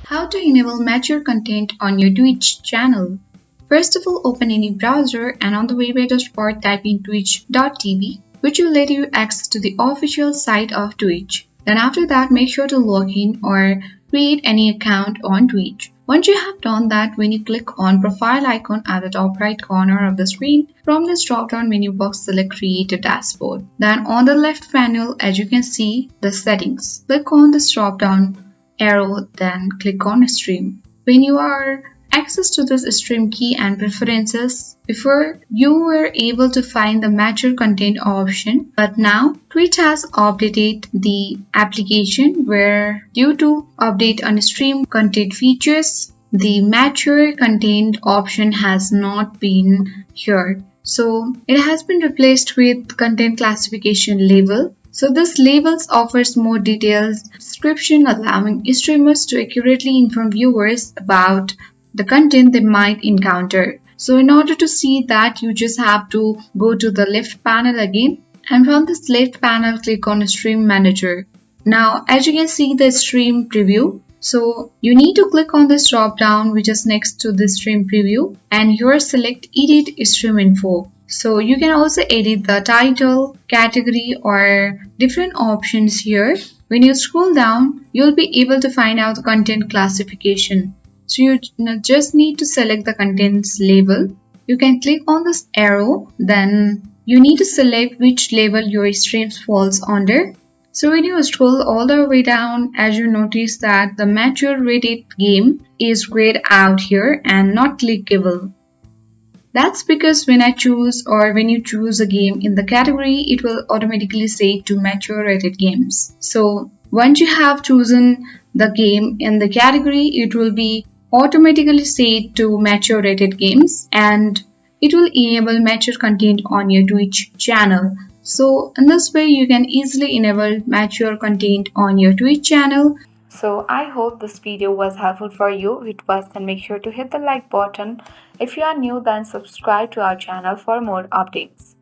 How to enable mature content on your Twitch channel. First of all, open any browser and on the web address bar type in twitch.tv, which will let you access to the official site of Twitch. Then after that, make sure to log in or create any account on Twitch. Once you have done that, when you click on profile icon at the top right corner of the screen, from this drop-down menu box, select create a dashboard. Then on the left panel, as you can see, the settings. Click on this drop-down arrow, then click on stream. When you are access to this stream key and preferences, before you were able to find the mature content option, but now Twitch has updated the application where due to update on stream content features, the mature content option has not been here. So it has been replaced with content classification label. So this labels offers more detailed description, allowing streamers to accurately inform viewers about the content they might encounter. So in order to see that, you just have to go to the left panel again, and from this left panel click on Stream Manager. Now as you can see the stream preview, so you need to click on this drop down which is next to the stream preview and here select edit stream info. So you can also edit the title, category or different options here. When you scroll down, you'll be able to find out the content classification. So you just need to select the contents label. You can click on this arrow, then you need to select which label your stream falls under. So when you scroll all the way down, as you notice that the mature rated game is grayed out here and not clickable. That's because when I choose or when you choose a game in the category, it will automatically say to mature rated games. So once you have chosen the game in the category, it will be automatically set to mature rated games and it will enable mature content on your Twitch channel. So in this way, you can easily enable mature content on your Twitch channel. So I hope this video was helpful for you. If it was, then make sure to hit the like button. If you are new, then subscribe to our channel for more updates.